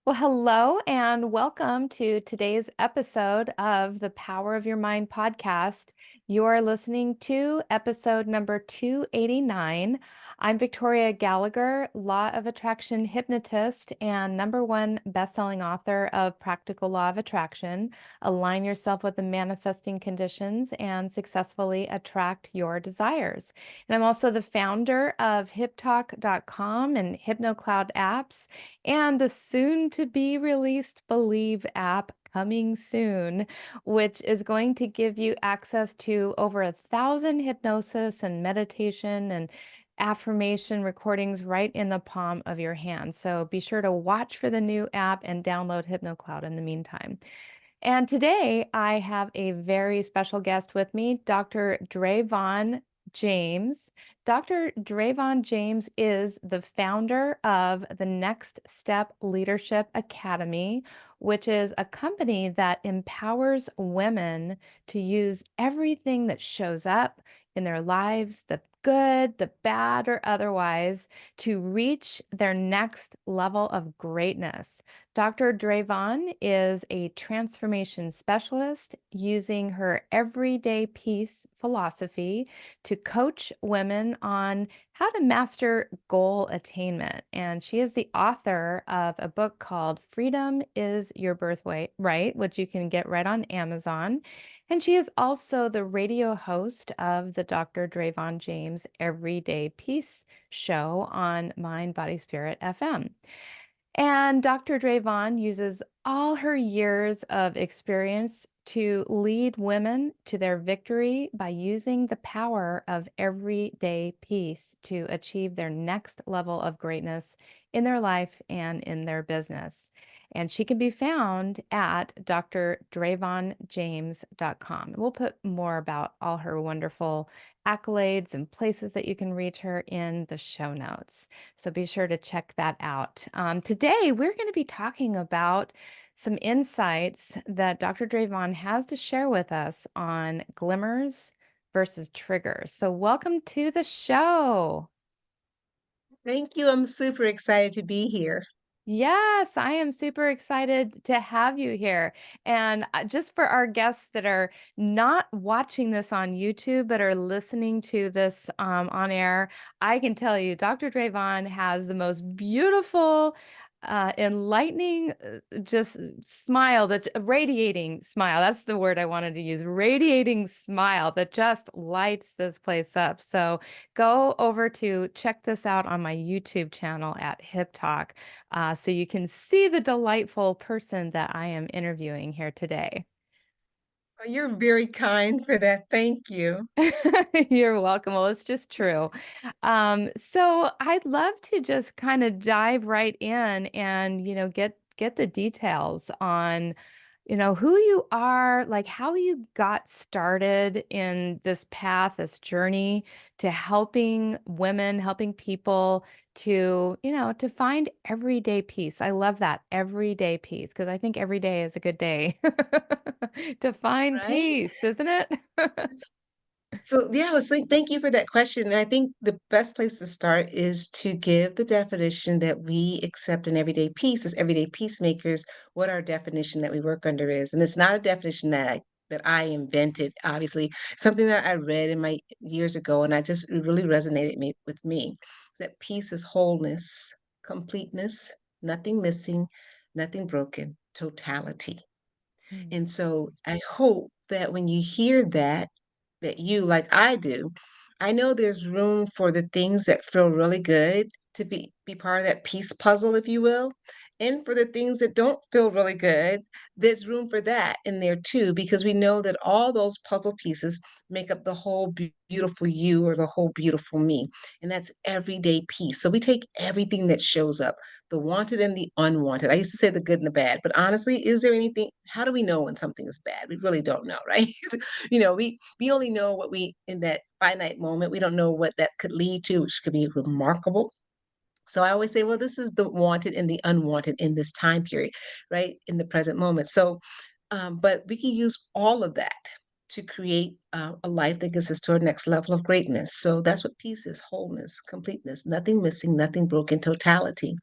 Well, hello and welcome to today's episode of the Power of Your Mind podcast. You're listening to episode number 289. I'm Victoria Gallagher, Law of Attraction hypnotist and number one best-selling author of Practical Law of Attraction. Align yourself with the manifesting conditions and successfully attract your desires. And I'm also the founder of HipTalk.com and HypnoCloud apps and the soon to be released Believe app coming soon, which is going to give you access to over 1,000 hypnosis and meditation and affirmation recordings right in the palm of your hand. So be sure to watch for the new app and download HypnoCloud in the meantime. And today I have a very special guest with me, Dr. Dravon James. Dr. Dravon James is the founder of the Next Step Leadership Academy, which is a company that empowers women to use everything that shows up in their lives, the good, the bad, or otherwise, to reach their next level of greatness. Dr. Dravon is a transformation specialist using her everyday peace philosophy to coach women on how to master goal attainment. And she is the author of a book called Freedom is Your Birthright, right, which you can get right on Amazon. And she is also the radio host of the Dr. Dravon James Everyday Peace show on Mind, Body, Spirit FM. And Dr. Dravon uses all her years of experience to lead women to their victory by using the power of everyday peace to achieve their next level of greatness in their life and in their business. And she can be found at drdravonjames.com. We'll put more about all her wonderful accolades and places that you can reach her in the show notes. So be sure to check that out. Today, we're going to be talking about some insights that Dr. Dravon has to share with us on glimmers versus triggers. So, welcome to the show. Thank you. I'm super excited to be here. Yes, I am super excited to have you here. And just for our guests that are not watching this on YouTube, but are listening to this on air, I can tell you Dr. Dravon has the most beautiful, enlightening, just smile, that radiating smile. That's the word I wanted to use. Radiating smile that just lights this place up. So go over to check this out on my YouTube channel at Hip Talk so you can see the delightful person that I am interviewing here today. Oh, you're very kind for that. Thank you. You're welcome. Well, it's just true. So I'd love to just kind of dive right in and, get the details on, who you are, like how you got started in this path, this journey to helping women, helping people to find everyday peace. I love that everyday peace because I think every day is a good day to find Right? peace, isn't it? So, yeah, I was saying, thank you for that question. And I think the best place to start is to give the definition that we accept in everyday peace as everyday peacemakers, what our definition that we work under is. And it's not a definition that I invented, obviously, something that I read in my years ago, and I just it really resonated with me. That peace is wholeness, completeness, nothing missing, nothing broken, totality. Mm. And so I hope that when you hear that, that you, like I do, I know there's room for the things that feel really good to be part of that peace puzzle, if you will. And for the things that don't feel really good, there's room for that in there too, because we know that all those puzzle pieces make up the whole beautiful you or the whole beautiful me. And that's everyday peace. So we take everything that shows up, the wanted and the unwanted. I used to say the good and the bad, but honestly, is there anything? How do we know when something is bad? We really don't know, right? We only know what we in that finite moment. We don't know what that could lead to, which could be remarkable. So I always say, well, this is the wanted and the unwanted in this time period, right? In the present moment. So, but we can use all of that to create a life that gets us to our next level of greatness. So that's what peace is: wholeness, completeness, nothing missing, nothing broken, totality.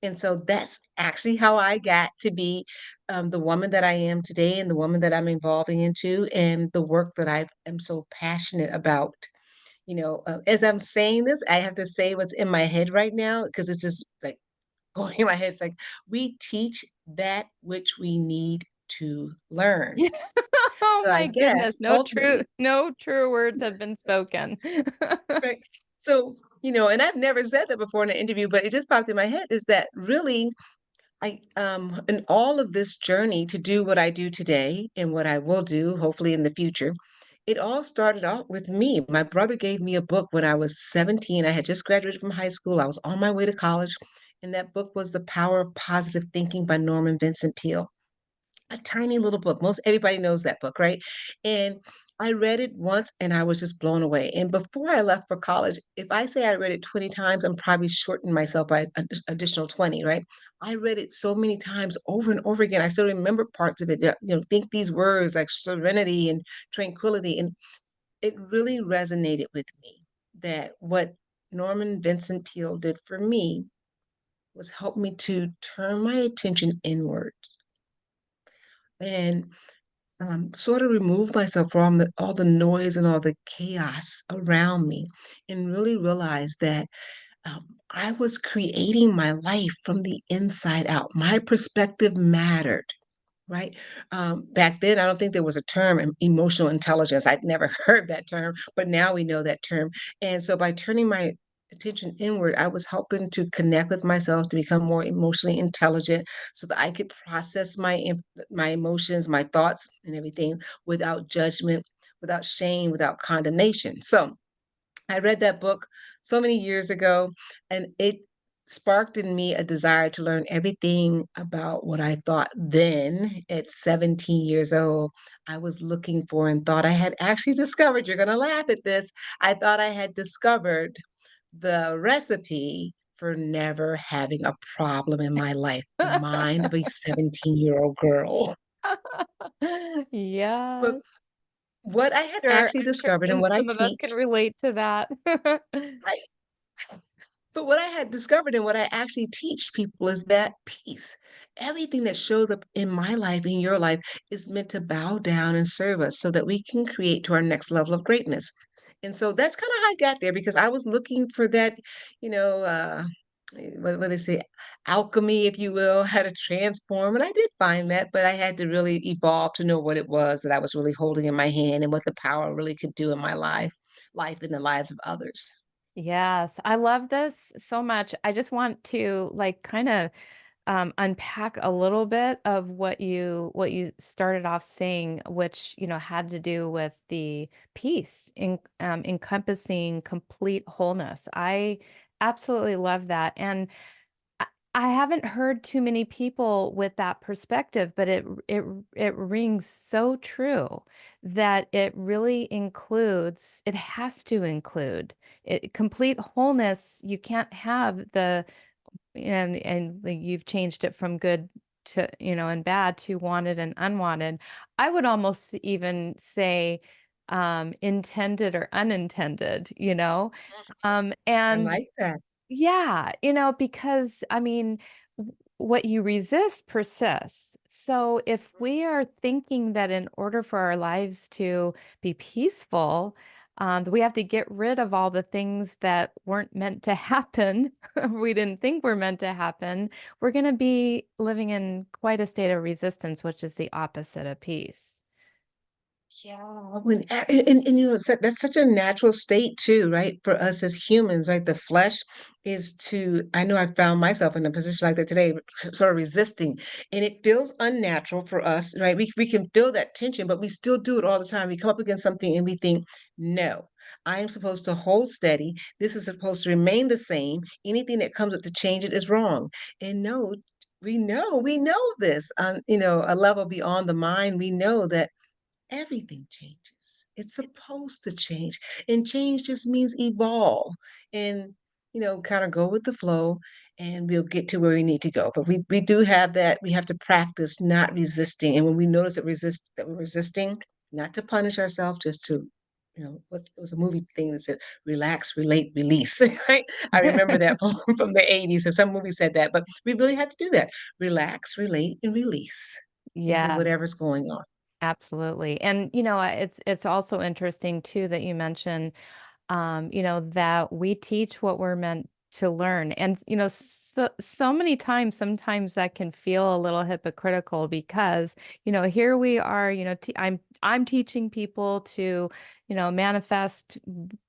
And so that's actually how I got to be the woman that I am today and the woman that I'm evolving into and the work that I am so passionate about. As I'm saying this, I have to say what's in my head right now because it's just like going in my head. It's like we teach that which we need to learn. Yeah. Oh So I my goodness, guess ultimately, no true words have been spoken. right. So, and I've never said that before in an interview, but it just popped in my head is that really in all of this journey to do what I do today and what I will do, hopefully in the future, it all started out with me. My brother gave me a book when I was 17. I had just graduated from high school. I was on my way to college, and that book was The Power of Positive Thinking by Norman Vincent Peale. A tiny little book. Most everybody knows that book, right? And I read it once and I was just blown away. And before I left for college, if I say I read it 20 times, I'm probably shorting myself by an additional 20, right? I read it so many times over and over again. I still remember parts of it. Think these words like serenity and tranquility. And it really resonated with me that what Norman Vincent Peale did for me was help me to turn my attention inward and sort of remove myself from all the noise and all the chaos around me and really realize that I was creating my life from the inside out. My perspective mattered, right? Back then, I don't think there was a term, emotional intelligence. I'd never heard that term, but now we know that term. And so by turning my attention inward, I was helping to connect with myself to become more emotionally intelligent so that I could process my emotions, my thoughts and everything without judgment, without shame, without condemnation. So I read that book so many years ago, and it sparked in me a desire to learn everything about what I thought then at 17 years old I was looking for and thought I had actually discovered. You're going to laugh at this. I thought I had discovered the recipe for never having a problem in my life, the mind of a 17-year-old girl. But Yes. what I had Sure, actually I'm sure discovered and some what I some of us can teach, relate to that. right? But what I had discovered and what I actually teach people is that peace. Everything that shows up in my life, in your life, is meant to bow down and serve us so that we can create to our next level of greatness. And so that's kind of how I got there because I was looking for that, you know, uh, what they say, alchemy, if you will, how to transform. And I did find that, but I had to really evolve to know what it was that I was really holding in my hand and what the power really could do in my life and the lives of others. Yes, I love this so much. I just want to like kind of unpack a little bit of what you started off saying, which had to do with the peace in encompassing complete wholeness. I absolutely love that, and I, I haven't heard too many people with that perspective, but it rings so true that it really includes. It has to include complete wholeness. You can't have the and like, you've changed it from good to, and bad to wanted and unwanted. I would almost even say, intended or unintended, I and like that. yeah, because I mean, what you resist persists. So if we are thinking that in order for our lives to be peaceful, we have to get rid of all the things that weren't meant to happen, we didn't think were meant to happen, we're going to be living in quite a state of resistance, which is the opposite of peace. Yeah, that's such a natural state too, right? For us as humans, right? The flesh is to, I know I found myself in a position like that today, sort of resisting, and it feels unnatural for us, right? We can feel that tension, but we still do it all the time. We come up against something and we think, no, I am supposed to hold steady. This is supposed to remain the same. Anything that comes up to change it is wrong. And no, we know this on, a level beyond the mind. We know that everything changes. It's supposed to change. And change just means evolve and, kind of go with the flow and we'll get to where we need to go. But we do have that. We have to practice not resisting. And when we notice that we're resisting, not to punish ourselves, just to it was a movie thing that said relax, relate, release, right? I remember that from the 80s. And some movie said that, but we really had to do that. Relax, relate, and release into Yes. whatever's going on. Absolutely. And it's also interesting too that you mentioned that we teach what we're meant to learn. And so many times sometimes that can feel a little hypocritical because, here we are, I'm teaching people to, manifest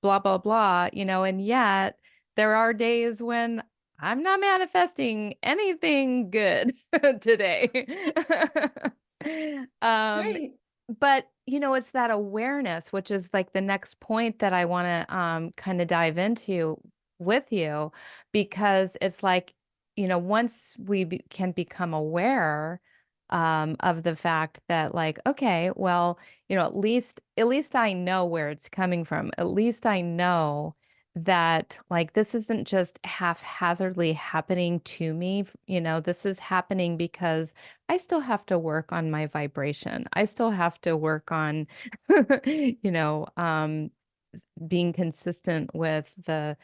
blah blah blah, and yet there are days when I'm not manifesting anything good today. Um Right. but, it's that awareness, which is like the next point that I want to kind of dive into with you, because it's like, once can become aware of the fact that like, okay, well, at least I know where it's coming from. At least I know that like this isn't just haphazardly happening to me. This is happening because I still have to work on my vibration. I still have to work on, you know, um, being consistent with the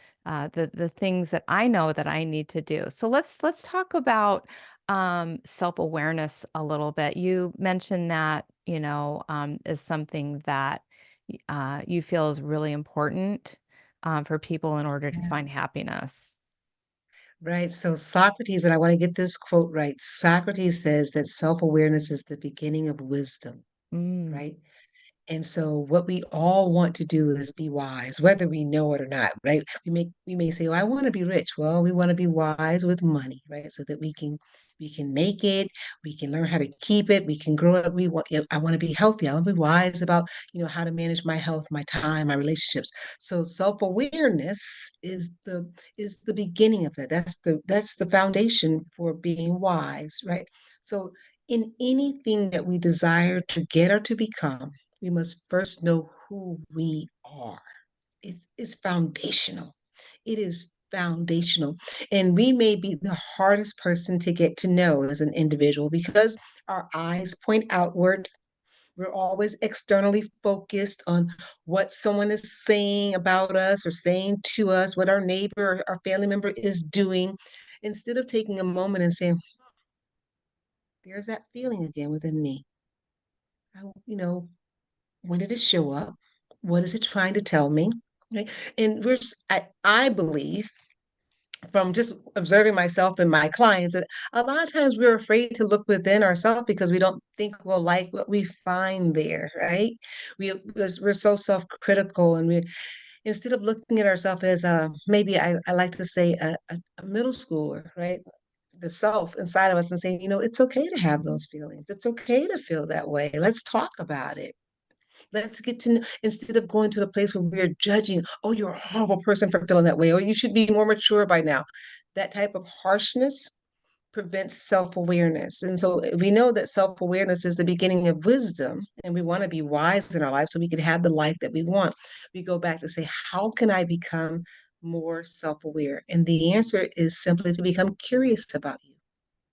things that I know that I need to do. So let's talk about self-awareness a little bit. You mentioned that, is something that you feel is really important for people in order to Yeah. find happiness. Right. So Socrates, and I want to get this quote right. Socrates says that self-awareness is the beginning of wisdom, Mm, right? And so what we all want to do is be wise, whether we know it or not, right? We may say, "Oh, I want to be rich." Well, we want to be wise with money, right? So that we can make it, we can learn how to keep it, we can grow it. I want to be healthy. I want to be wise about, how to manage my health, my time, my relationships. So self-awareness is the beginning of that. That's the foundation for being wise, right? So in anything that we desire to get or to become, we must first know who we are. It's foundational. It is foundational. And we may be the hardest person to get to know as an individual because our eyes point outward. We're always externally focused on what someone is saying about us or saying to us, what our neighbor or our family member is doing, instead of taking a moment and saying, there's that feeling again within me. I, you know, when did it show up? What is it trying to tell me? Right? And I believe from just observing myself and my clients that a lot of times we're afraid to look within ourselves because we don't think we'll like what we find there, right? Because we're so self-critical, and we instead of looking at ourselves as maybe I like to say a middle schooler, right? The self inside of us, and saying, it's okay to have those feelings. It's okay to feel that way. Let's talk about it. Let's get to know, instead of going to the place where we're judging, oh, you're a horrible person for feeling that way, or you should be more mature by now. That type of harshness prevents self-awareness. And so we know that self-awareness is the beginning of wisdom, and we want to be wise in our life so we can have the life that we want. We go back to say, how can I become more self-aware? And the answer is simply to become curious about you.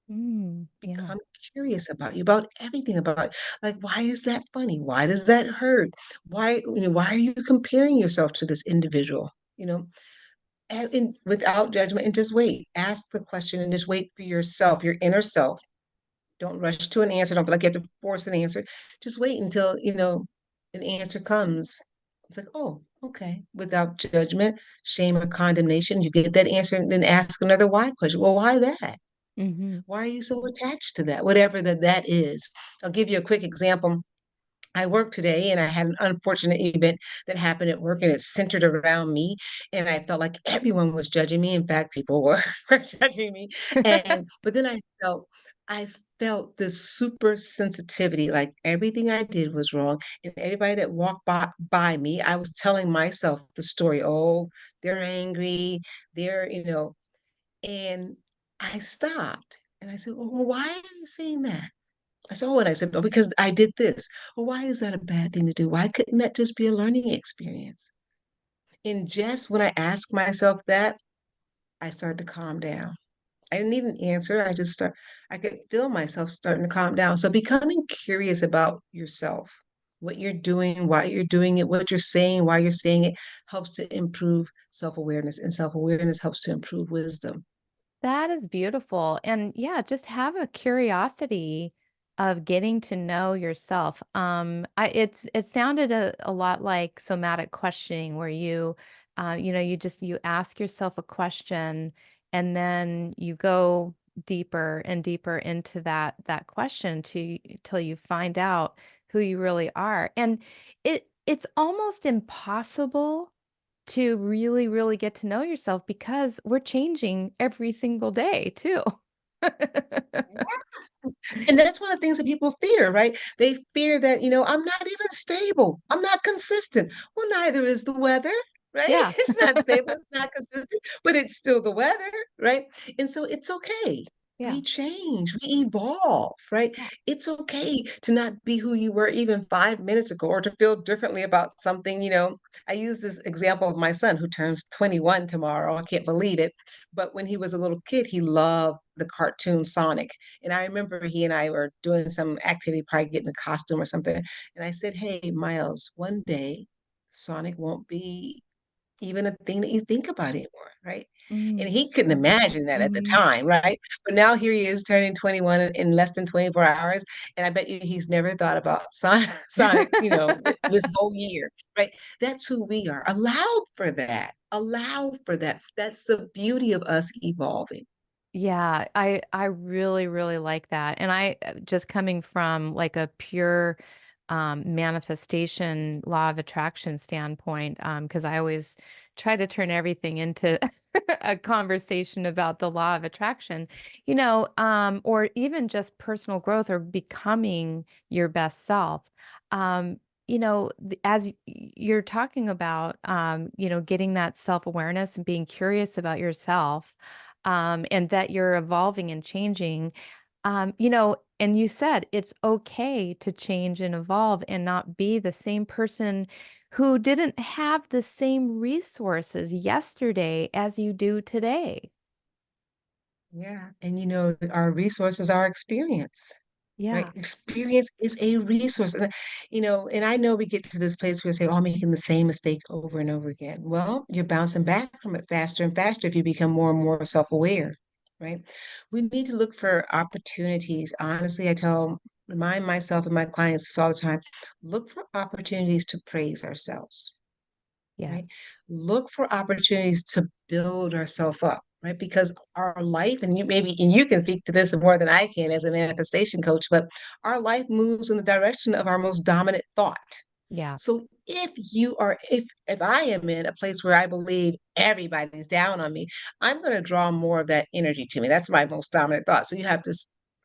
yeah. Become curious about you, about everything about like, why is that funny? Why does that hurt? Why are you comparing yourself to this individual? Without judgment, and just wait. Ask the question and just wait for yourself, your inner self. Don't rush to an answer. Don't feel like you have to force an answer. Just wait until, an answer comes. It's like, oh, okay. Without judgment, shame, or condemnation, you get that answer and then ask another why question. Well, why that? Hmm. Why are you so attached to that? Whatever that is. I'll give you a quick example. I work today and I had an unfortunate event that happened at work, and it's centered around me. And I felt like everyone was judging me. In fact, people were, were judging me. But then I felt this super sensitivity, like everything I did was wrong. And everybody that walked by me, I was telling myself the story. Oh, they're angry. They're. And I stopped and I said, well, why are you saying that? I said, oh, and I said, oh, because I did this. Well, why is that a bad thing to do? Why couldn't that just be a learning experience? And just when I asked myself that, I started to calm down. I didn't need an answer. I could feel myself starting to calm down. So becoming curious about yourself, What you're doing, why you're doing it, what you're saying, why you're saying it helps to improve self-awareness, and self-awareness helps to improve wisdom. That is beautiful. And yeah, just have a curiosity of getting to know yourself. It sounded a lot like somatic questioning where you ask yourself a question and then you go deeper and deeper into that question till you find out who you really are. And it's almost impossible to really, really get to know yourself because we're changing every single day too. And that's one of the things that people fear, right? They fear that, I'm not even stable. I'm not consistent. Well, neither is the weather, right? Yeah, It's not stable, it's not consistent, but it's still the weather, right? And so it's okay. yeah, We change, we evolve, right? yeah. It's okay to not be who you were even 5 minutes ago or to feel differently about something. I use this example of my son who turns 21 tomorrow. I can't believe it. But when he was a little kid, he loved the cartoon Sonic. And I remember he and I were doing some activity, probably getting a costume or something. And I said, "Hey, Miles, one day Sonic won't be even a thing that you think about anymore, right?" And Mm, he couldn't imagine that at the mhm. time, right? But now here he is turning 21 in less than 24 hours. And I bet you he's never thought about Sonic, this whole year, right? That's who we are. Allow for that. Allow for that. That's the beauty of us evolving. Yeah, I really, really like that. And just coming from like a pure manifestation law of attraction standpoint, because I always try to turn everything into a conversation about the law of attraction, or even just personal growth or becoming your best self. You're talking about, getting that self-awareness and being curious about yourself, and that you're evolving and changing. And you said it's okay to change and evolve and not be the same person who didn't have the same resources yesterday as you do today. Yeah. And our resources are experience, right? Yeah. Experience is a resource. And I know we get to this place where we say, oh, I'm making the same mistake over and over again. Well, you're bouncing back from it faster and faster if you become more and more self-aware, right? We need to look for opportunities. Honestly, remind myself and my clients this all the time. Look for opportunities to praise ourselves, Yeah. right? Look for opportunities to build ourselves up, right? Because our life, and you can speak to this more than I can as a manifestation coach, but our life moves in the direction of our most dominant thought. Yeah. So if I am in a place where I believe everybody's down on me, I'm going to draw more of that energy to me. That's my most dominant thought. So you have to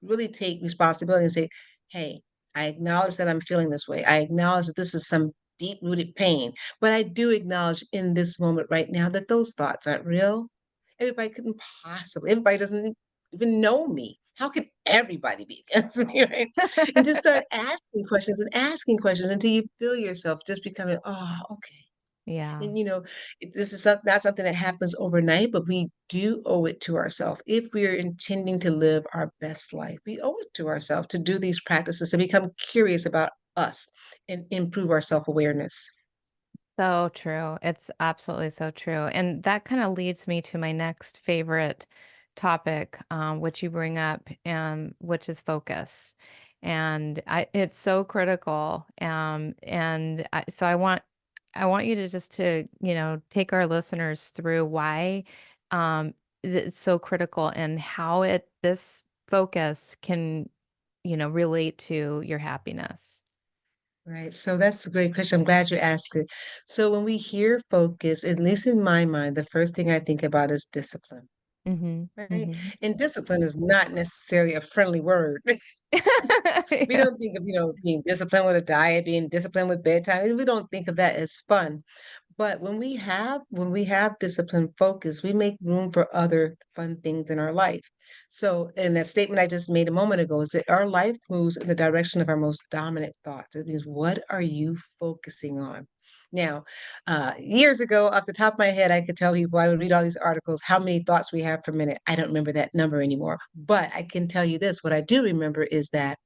really take responsibility and say, hey, I acknowledge that I'm feeling this way. I acknowledge that this is some deep rooted pain, but I do acknowledge in this moment right now that those thoughts aren't real. Everybody doesn't even know me. How can everybody be against me, right? And just start asking questions until you feel yourself just becoming, oh, okay. Yeah. And this is not something that happens overnight, but we do owe it to ourselves. If we are intending to live our best life, we owe it to ourselves to do these practices, to become curious about us and improve our self-awareness. So true. It's absolutely so true. And that kind of leads me to my next favorite topic, which you bring up, which is focus. It's so critical. So I want you to just to, take our listeners through why, it's so critical and how this focus can, relate to your happiness. Right. So that's a great question. I'm glad you asked it. So when we hear focus, at least in my mind, the first thing I think about is discipline, Hmm. right? Hmm. And discipline is not necessarily a friendly word. We Yeah. don't think of, being disciplined with a diet, being disciplined with bedtime. We don't think of that as fun. But when we have discipline focus, we make room for other fun things in our life. So, in that statement I just made a moment ago, is that our life moves in the direction of our most dominant thoughts. It means, what are you focusing on? Now, years ago, off the top of my head, I could tell people I would read all these articles, how many thoughts we have per minute. I don't remember that number anymore. But I can tell you this, what I do remember is that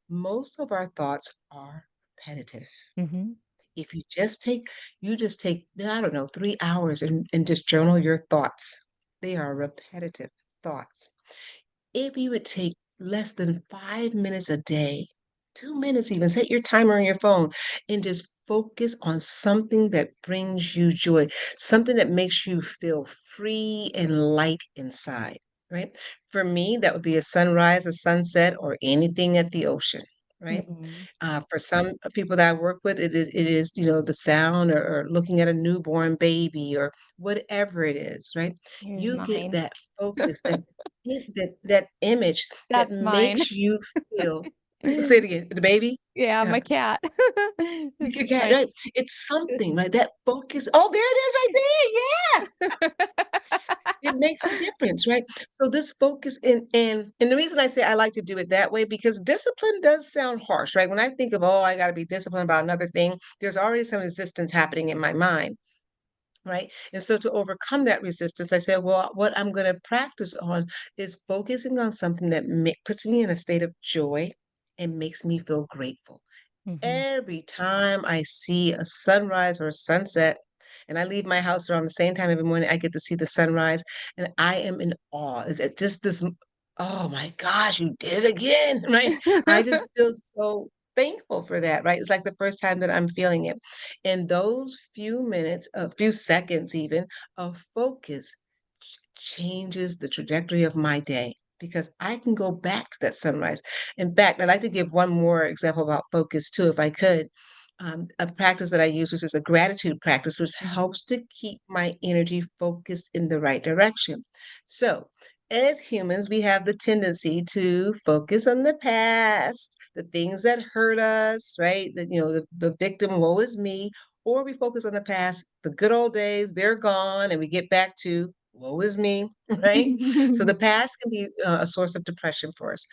most of our thoughts are repetitive. Mhm. If you just take, I don't know, 3 hours and just journal your thoughts. They are repetitive thoughts. If you would take less than 5 minutes a day, 2 minutes even, set your timer on your phone and just focus on something that brings you joy, something that makes you feel free and light inside, right? For me, that would be a sunrise, a sunset, or anything at the ocean, right? Mhm. For some people that I work with, it is, the sound or looking at a newborn baby or whatever it is, right? Here's You get mine. that focus, that image that That's mine. makes you feel. Say it again, the baby? Yeah, Uh, my cat. This you is can't, my right? It's something, right? That focus. Oh, there it is right there. Yeah. It makes a difference, right? So this focus and the reason I say I like to do it that way because discipline does sound harsh, right? When I think of, oh, I got to be disciplined about another thing, there's already some resistance happening in my mind, right? And so to overcome that resistance, I said, well, what I'm going to practice on is focusing on something that puts me in a state of joy and makes me feel grateful. Mhm. Every time I see a sunrise or a sunset, and I leave my house around the same time every morning, I get to see the sunrise, and I am in awe. Is it just this? Oh my gosh, you did it again, right? I just feel so thankful for that, right? It's like the first time that I'm feeling it. And those few minutes, a few seconds even of focus changes the trajectory of my day because I can go back to that sunrise. In fact, I'd like to give one more example about focus too, if I could. A practice that I use, which is a gratitude practice, which Mhm. helps to keep my energy focused in the right direction. So, as humans, we have the tendency to focus on the past, the things that hurt us, right? The victim, woe is me, or we focus on the past, the good old days, they're gone, and we get back to woe is me, right? So the past can be a source of depression for us.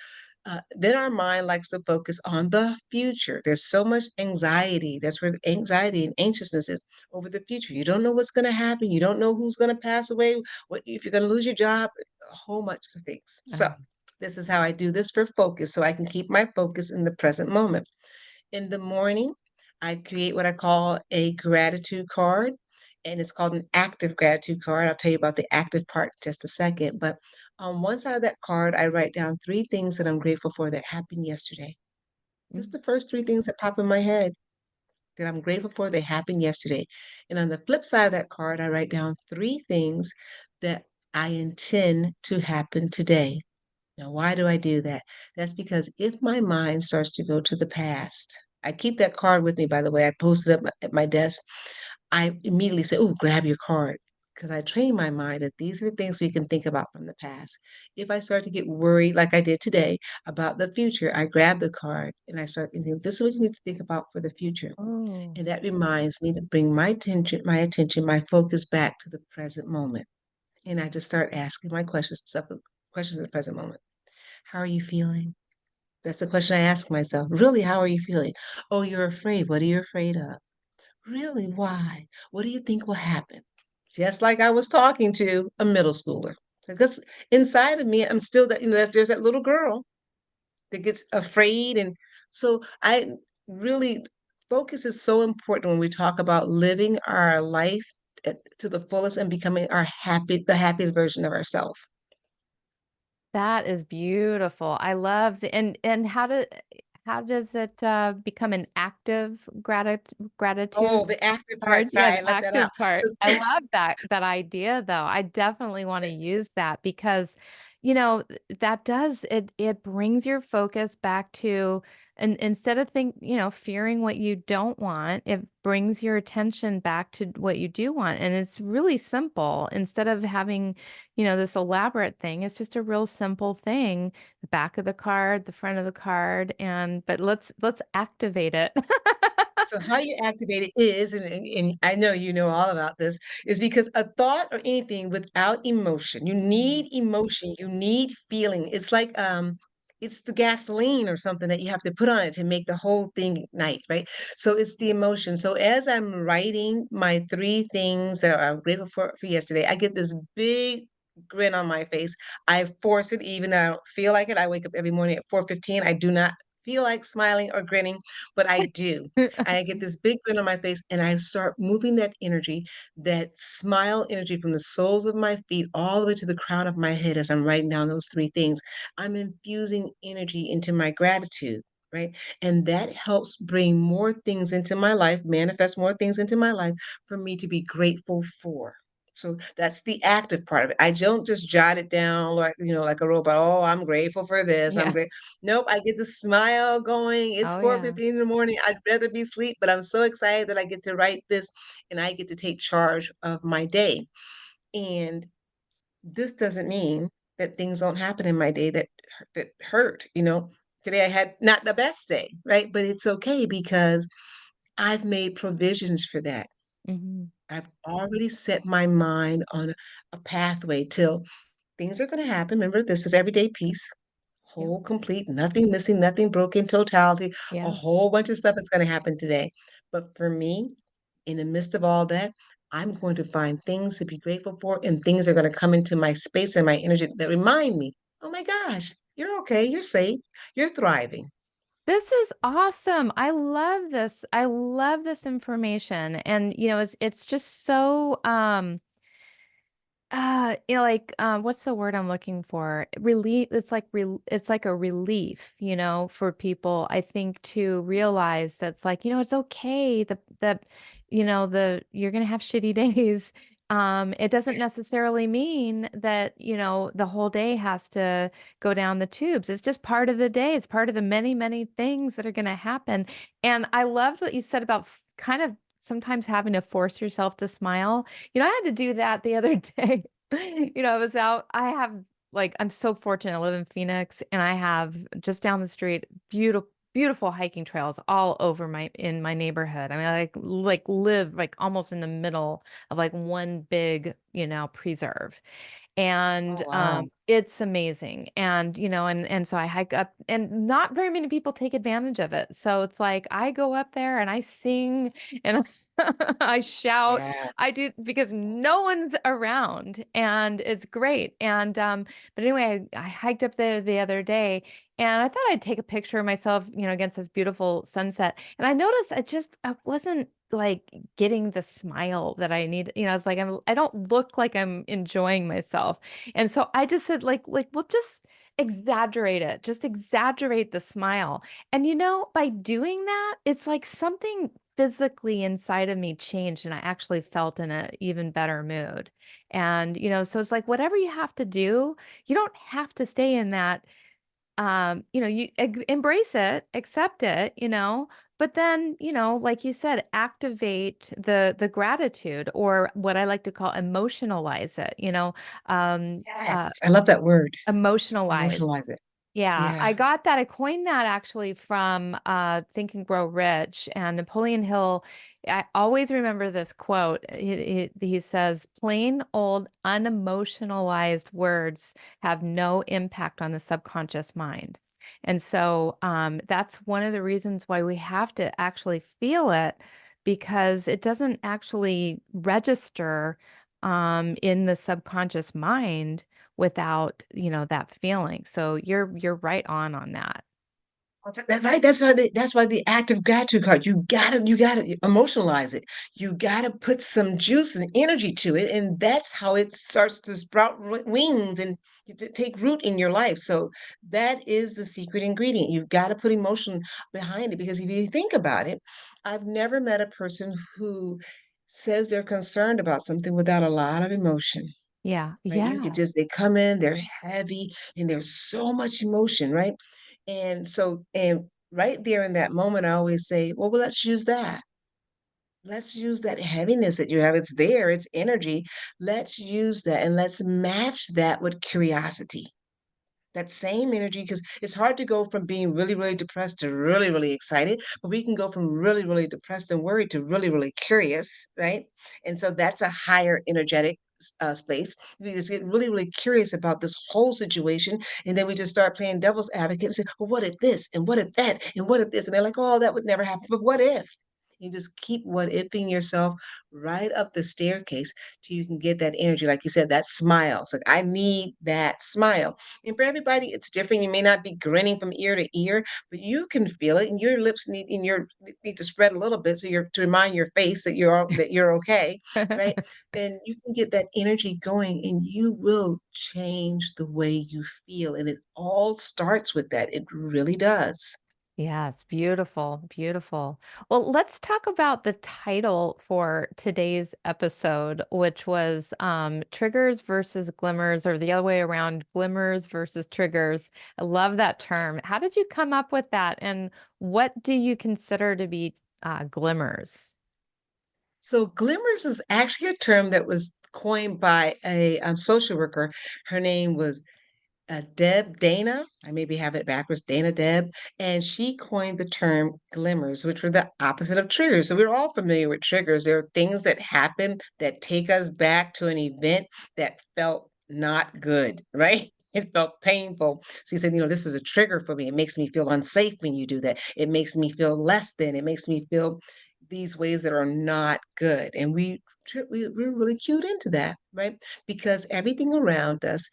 Then our mind likes to focus on the future. There's so much anxiety. That's where the anxiety and anxiousness is over the future. You don't know what's going to happen. You don't know who's going to pass away. What if you're going to lose your job? A whole bunch of things. So Oh. this is how I do this for focus, so I can keep my focus in the present moment. In the morning, I create what I call a gratitude card, and it's called an active gratitude card. I'll tell you about the active part in just a second. But on one side of that card, I write down three things that I'm grateful for that happened yesterday. Just Mm. the first three things that pop in my head that I'm grateful for they happened yesterday. And on the flip side of that card, I write down three things that I intend to happen today. Now, why do I do that? That's because if my mind starts to go to the past, I keep that card with me, by the way. I post it up at my desk. I immediately say, oh, grab your card. Because I train my mind that these are the things we can think about from the past. If I start to get worried, like I did today, about the future, I grab the card and I start thinking, this is what you need to think about for the future. Oh. And that reminds me to bring my focus back to the present moment. And I just start asking my questions in the present moment. How are you feeling? That's the question I ask myself. Really, how are you feeling? Oh, you're afraid. What are you afraid of? Really, why? What do you think will happen? Just like I was talking to a middle schooler. Because inside of me, I'm still that, there's that little girl that gets afraid. And so I really, focus is so important when we talk about living our life to the fullest and becoming the happiest version of ourselves. That is beautiful. I love the and how does it, become an active gratitude Oh, the active part. card? Yeah, Sorry, I the left that out. active part. I love that idea, though. I definitely wanna use that because, that does it brings your focus back to and instead of fearing what you don't want, it brings your attention back to what you do want, and it's really simple. Instead of having, this elaborate thing, it's just a real simple thing, the back of the card, the front of the card, but let's activate it. So how you activate it is, and I know you know all about this, is because a thought or anything without emotion, you Mhm. need emotion, you need feeling. It's like it's the gasoline or something that you have to put on it to make the whole thing ignite, right? So it's the emotion. So as I'm writing my three things that I'm grateful for yesterday, I get this big grin on my face. I force it even though I don't feel like it. I wake up every morning at 4:15. I do not feel like smiling or grinning, but I do. I get this big grin on my face and I start moving that energy, that smile energy from the soles of my feet all the way to the crown of my head as I'm writing down those three things. I'm infusing energy into my gratitude. Right. And that helps bring more things into my life, manifest more things into my life for me to be grateful for. So that's the active part of it. I don't just jot it down like, like a robot. Oh, I'm grateful for this. I'm Yeah. great. Nope, I get the smile going. It's Oh, yeah. 4:15 in the morning. I'd rather be asleep, but I'm so excited that I get to write this and I get to take charge of my day. And this doesn't mean that things don't happen in my day that hurt. Today I had not the best day, right? But it's okay because I've made provisions for that. Mhm. I've already set my mind on a pathway till things are going to happen. Remember, this is everyday peace, Yep. whole, complete, nothing missing, nothing broken, totality, a Yeah. whole bunch of stuff is going to happen today. But for me, in the midst of all that, I'm going to find things to be grateful for, and things are going to come into my space and my energy that remind me, oh my gosh, you're okay, you're safe, you're thriving. This is awesome. I love this. I love this information. And it's just so like what's the word I'm looking for? Relief. It's like a relief, for people, I think, to realize that's like, it's okay that the you're gonna have shitty days. It doesn't Yes. necessarily mean that, the whole day has to go down the tubes. It's just part of the day. It's part of the many, many things that are gonna happen. And I loved what you said about kind of sometimes having to force yourself to smile. I had to do that the other day. I was out. I'm so fortunate. I live in Phoenix and I have just down the street beautiful, beautiful hiking trails all over in my neighborhood. I mean, I like live like almost in the middle of like one big, preserve. Oh, And wow. it's amazing. And and so I hike up, and not very many people take advantage of it. So it's like I go up there and I sing and I shout. Yeah. I do, because no one's around, and it's great. And but anyway, I hiked up there the other day, and I thought I'd take a picture of myself, against this beautiful sunset. And I noticed I wasn't like getting the smile that I need. It's like I don't look like I'm enjoying myself. And so I just said, well, just exaggerate it. Just exaggerate the smile. And by doing that, it's like something physically inside of me changed, and I actually felt in a even better mood. And so it's like whatever you have to do, you don't have to stay in that. You embrace it, accept it, but then, like you said, activate the gratitude, or what I like to call emotionalize it, Yes. I love that word. emotionalize. Emotionalize it. Yeah, Yeah. I got that. I coined that actually from Think and Grow Rich, and Napoleon Hill. I always remember this quote. He says, "Plain old unemotionalized words have no impact on the subconscious mind." And so that's one of the reasons why we have to actually feel it, because it doesn't actually register in the subconscious mind without, that feeling. So you're right on that. Right. That's why the active gratitude card. You gotta emotionalize it. You gotta put some juice and energy to it, and that's how it starts to sprout wings and to take root in your life. So that is the secret ingredient. You've got to put emotion behind it because if you think about it, I've never met a person who says they're concerned about something without a lot of emotion. Yeah. Right? You could Yeah. just they come in, they're heavy, and there's so much emotion, right? And right there in that moment, I always say, well, let's use that. Let's use that heaviness that you have. It's there, it's energy. Let's use that and let's match that with curiosity. That same energy, because it's hard to go from being really, really depressed to really, really excited, but we can go from really, really depressed and worried to really, really curious, right? And so that's a higher energetic space. We just get really, really curious about this whole situation, and then we just start playing devil's advocate and say, "Well, what if this? And what if that? And what if this?" And they're like, "Oh, that would never happen." But what if? You just keep what ifing yourself right up the staircase till you can get that energy. Like you said, that smile. It's like, I need that smile. And for everybody, it's different. You may not be grinning from ear to ear, but you can feel it, and your lips need to spread a little bit so you're to remind your face that you're okay, right? Then you can get that energy going, and you will change the way you feel. And it all starts with that. It really does. Yes, beautiful, beautiful. Well, let's talk about the title for today's episode, which was triggers versus glimmers, or the other way around, glimmers versus triggers. I love that term. How did you come up with that? And what do you consider to be glimmers? So, glimmers is actually a term that was coined by a social worker. Her name was Dana, I maybe have it backwards, Dana Deb, and she coined the term glimmers, which were the opposite of triggers. So we're all familiar with triggers. There are things that happen that take us back to an event that felt not good, right? It felt painful. So you said, this is a trigger for me. It makes me feel unsafe when you do that. It makes me feel less than. It makes me feel these ways that are not good. And we're really cued into that, right? Because everything around us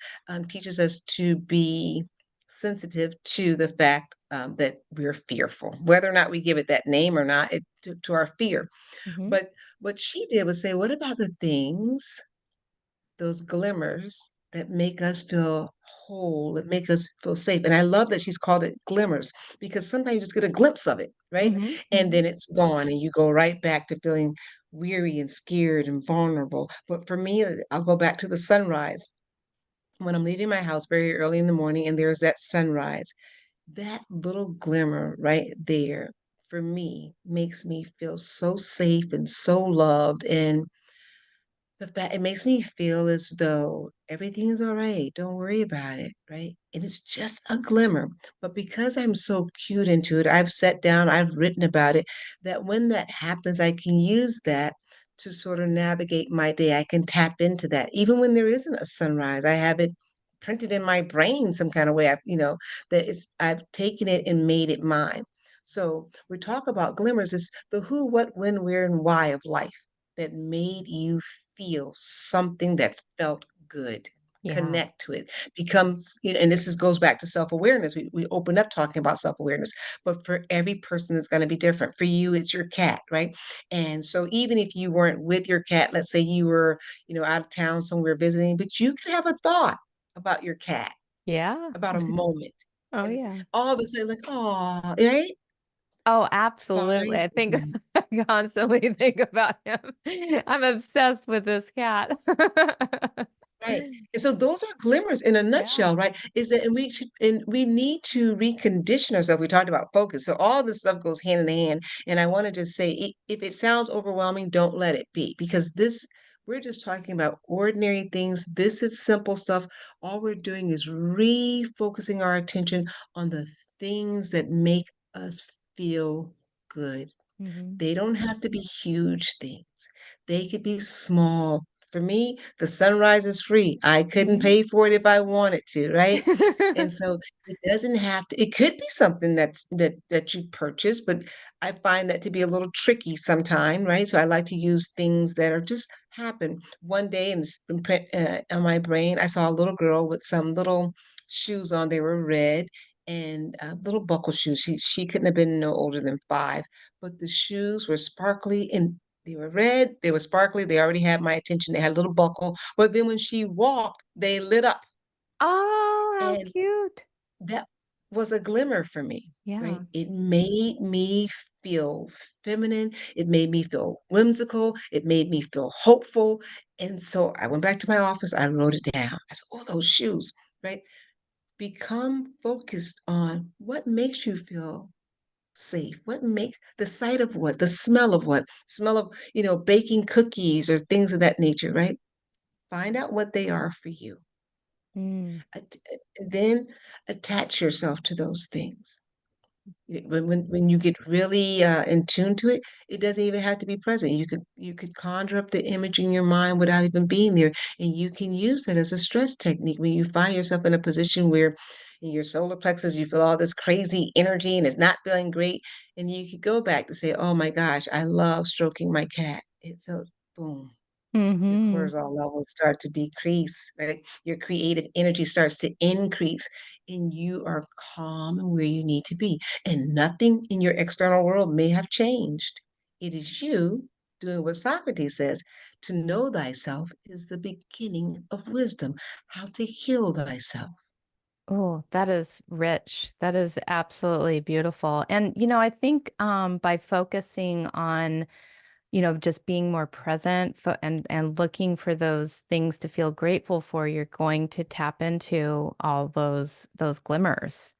teaches us to be sensitive to the fact that we're fearful, whether or not we give it that name or not, to our fear. Hmm. But what she did was say, what about the things, those glimmers that make us feel whole, that make us feel safe? And I love that she's called it glimmers because sometimes you just get a glimpse of it, right? Hmm. And Hmm. then it's gone and you go right back to feeling weary and scared and vulnerable. But for me, I'll go back to the sunrise when I'm leaving my house very early in the morning and there's that sunrise, that little glimmer right there for me makes me feel so safe and so loved. And the fact it makes me feel as though everything is all right. Don't worry about it, right? And it's just a glimmer. But because I'm so cued into it, I've sat down, I've written about it, that when that happens, I can use that to sort of navigate my day. I can tap into that. Even when there isn't a sunrise, I have it printed in my brain some kind of way. That I've taken it and made it mine. So we talk about glimmers, is the who, what, when, where, and why of life that made you feel something that felt good. Yeah. Connect to it. And goes back to self-awareness. We open up talking about self-awareness, but for every person it's going to be different. For you, it's your cat, right? And so even if you weren't with your cat, let's say you were, out of town somewhere visiting, but you could have a thought about your cat, Yeah. about a moment. Oh, And yeah. all of a sudden, like, oh, right? Oh, absolutely. Find I those think moments. I constantly think about him. I'm obsessed with this cat. Right. And so those are glimmers in a Yeah. nutshell, right? Is that and we need to recondition ourselves. We talked about focus. So all this stuff goes hand in hand. And I want to just say if it sounds overwhelming, don't let it be because we're just talking about ordinary things. This is simple stuff. All we're doing is refocusing our attention on the things that make us feel good. Hmm. They don't have to be huge things. They could be small. For me, the sunrise is free. I couldn't Hmm. pay for it if I wanted to, right? And so it doesn't have to, it could be something that you've purchased, but I find that to be a little tricky sometime, right? So I like to use things that are just happen. One day, and it's been on my brain, I saw a little girl with some little shoes on. They were red and little buckle shoes. She couldn't have been no older than 5, but the shoes were sparkly and they were red, they were sparkly, they already had my attention. They had a little buckle, but then when she walked, they lit up. Oh, how And cute. that was a glimmer for me, right? Yeah. It made me feel feminine. It made me feel whimsical. It made me feel hopeful. And so I went back to my office. I wrote it down. I said, oh, those shoes, right? Become focused on what makes you feel safe. What makes the sight of what? The smell of what? Smell of, baking cookies or things of that nature, right? Find out what they are for you. Mm. And then attach yourself to those things. When you get really in tune to it, it doesn't even have to be present. You could conjure up the image in your mind without even being there, and you can use that as a stress technique when you find yourself in a position where in your solar plexus, you feel all this crazy energy and it's not feeling great. And you could go back to say, oh my gosh, I love stroking my cat. It felt boom, your Mhm. cortisol levels start to decrease, right? Your creative energy starts to increase, and you are calm and where you need to be. And nothing in your external world may have changed. It is you doing what Socrates says, to know thyself is the beginning of wisdom, how to heal thyself. Oh, that is rich. That is absolutely beautiful. And, I think by focusing on, just being more present and looking for those things to feel grateful for, you're going to tap into all those glimmers.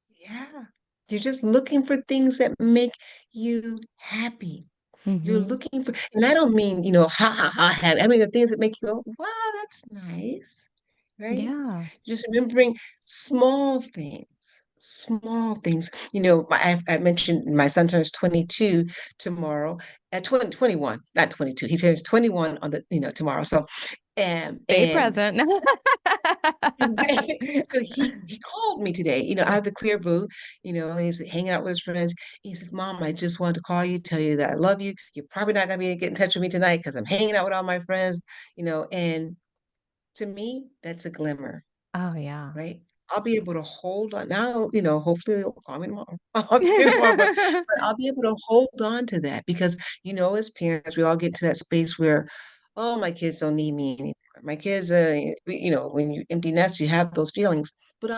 Yeah. You're just looking for things that make you happy. You're Hmm. looking for, and I don't mean, ha ha ha, happy. I mean the things that make you go, wow, that's nice, right? Yeah. Just remembering small things. I mentioned my son turns 22 tomorrow, at 21, not 22. He turns 21 on tomorrow. So, Stay and present. Right. So he called me today, out of the clear blue, and he's hanging out with his friends. He says, Mom, I just wanted to call you, tell you that I love you. You're probably not gonna be able to get in touch with me tonight because I'm hanging out with all my friends, and to me, that's a glimmer, Oh, yeah. right? I'll be able to hold on now, hopefully they'll call me tomorrow. I'll see you tomorrow, but I'll be able to hold on to that because, as parents, we all get to that space where, oh, my kids don't need me anymore. My kids, when you empty nest, you have those feelings, but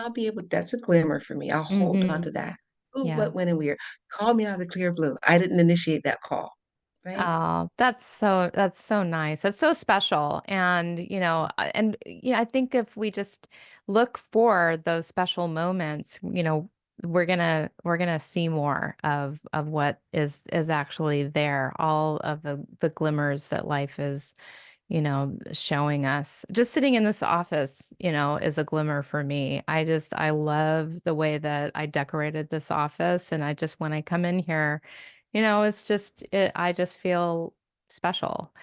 that's a glimmer for me. I'll hold on Hmm. to that. Who, Yeah. what, when, and where. Call me out of the clear blue. I didn't initiate that call, right? Oh, that's so nice. That's so special. And, I think if we just look for those special moments, we're gonna see more of what is actually there, all of the glimmers that life is, showing us. Just sitting in this office, is a glimmer for me. I love the way that I decorated this office. And when I come in here, I just feel special.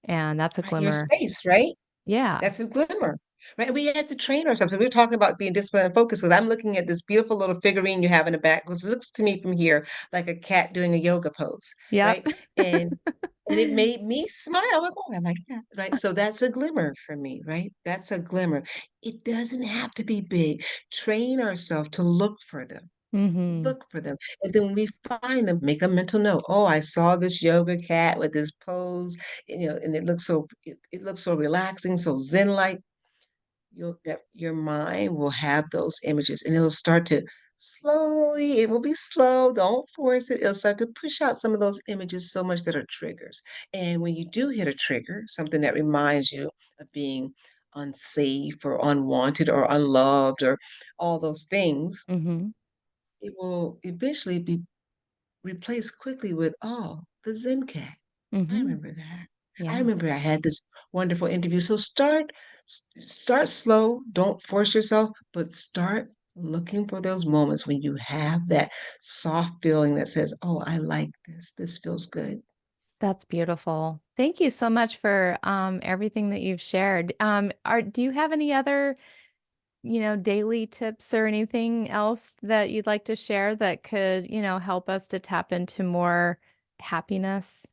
And that's a Right, your glimmer. space, right? Yeah. That's a glimmer, right? We had to train ourselves. And we are talking about being disciplined and focused because I'm looking at this beautiful little figurine you have in the back, which looks to me from here like a cat doing a yoga pose, Yep. right? And it made me smile. I'm like, oh, I like that, right? So that's a glimmer for me, right? That's a glimmer. It doesn't have to be big. Train ourselves to look for them. Hmm. Look for them. And then when we find them, make a mental note. Oh, I saw this yoga cat with this pose, and it looks so relaxing, so zen-like. Your mind will have those images and it'll start to slowly, it will be slow, don't force it. It'll start to push out some of those images so much that are triggers. And when you do hit a trigger, something that reminds you of being unsafe or unwanted or unloved or all those things, Hmm. it will eventually be replaced quickly with, "Oh, the Zen cat. I Hmm. remember that. I Yeah. remember I had this wonderful interview." So start slow, don't force yourself, but start looking for those moments when you have that soft feeling that says, "Oh, I like this. This feels good." That's beautiful. Thank you so much for everything that you've shared. Do you have any other, daily tips or anything else that you'd like to share that could, help us to tap into more happiness?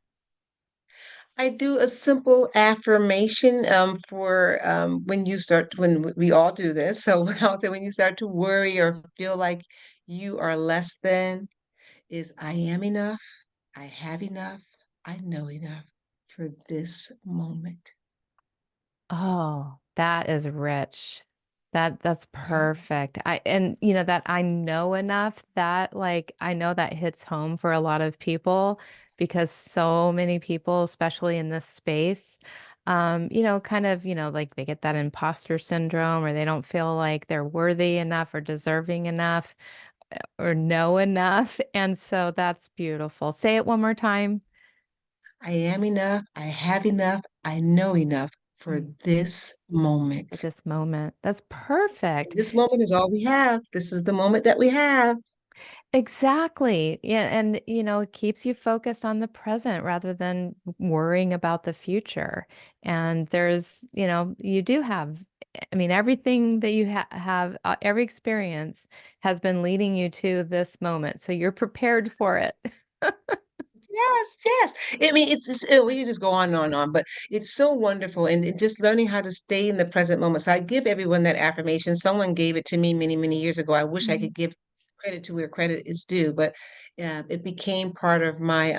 I do a simple affirmation for when we all do this. So I'll say when you start to worry or feel like you are less than, is I am enough, I have enough, I know enough for this moment. Oh, that is rich. That's Right? perfect. And that I know enough, that like I know that hits home for a lot of people because so many people, especially in this space, kind of, like they get that imposter syndrome or they don't feel like they're worthy enough or deserving enough or know enough. And so that's beautiful. Say it one more time. I am enough, I have enough, I know enough for Mm. this At moment. this moment. That's And perfect. this moment is all we have. This is the moment that we have. Exactly. Yeah, and it keeps you focused on the present rather than worrying about the future. And you do have, I mean, everything that you have, every experience has been leading you to this moment. So you're prepared for it. Yes, yes. I mean, we can just go on and on and on, but it's so wonderful, and just learning how to stay in the present moment. So I give everyone that affirmation. Someone gave it to me many, many years ago. I wish I Mhm. could give credit to where credit is due, but it became part of my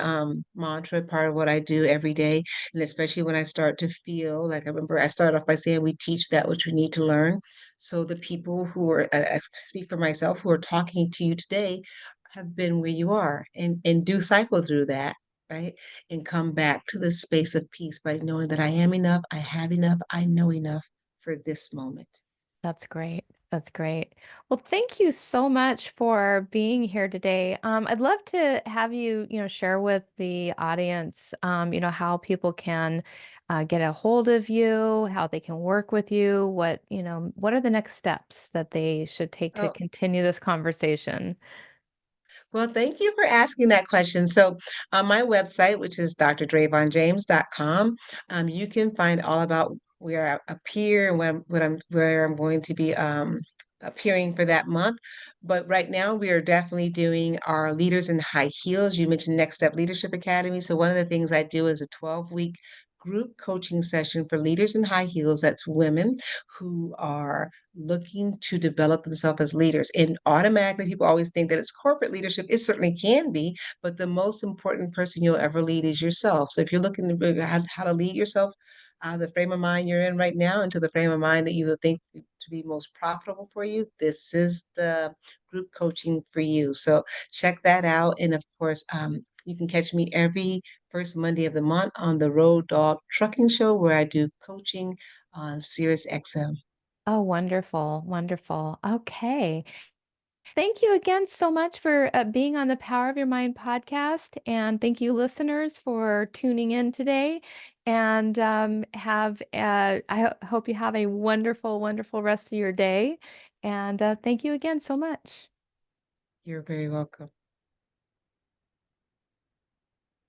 mantra, part of what I do every day, and especially when I start to feel like I remember I started off by saying we teach that which we need to learn. So the people who are, I speak for myself, who are talking to you today have been where you are and do cycle through that, right? And come back to the space of peace by knowing that I am enough, I have enough, I know enough for this moment. That's great. That's great. Well, thank you so much for being here today. I'd love to have you, share with the audience, how people can get a hold of you, how they can work with you, what are the next steps that they should take to Oh, continue this conversation? well, thank you for asking that question. So, on my website, which is drdravonjames.com, you can find all about where I appear and where I'm going to be appearing for that month. But right now, we are definitely doing our Leaders in High Heels. You mentioned Next Step Leadership Academy. So, one of the things I do is a 12-week group coaching session for leaders in high heels. That's women who are looking to develop themselves as leaders. And automatically, people always think that it's corporate leadership. It certainly can be, but the most important person you'll ever lead is yourself. So if you're looking to figure out how to lead yourself out of the frame of mind you're in right now into the frame of mind that you would think to be most profitable for you, this is the group coaching for you. So check that out. And of course, you can catch me every first Monday of the month on the Road Dog Trucking Show, where I do coaching on Sirius XM. Oh, wonderful. Wonderful. Okay. Thank you again so much for being on the Power of Your Mind podcast. And thank you, listeners, for tuning in today. And hope you have a wonderful, wonderful rest of your day. And thank you again so much. You're very welcome.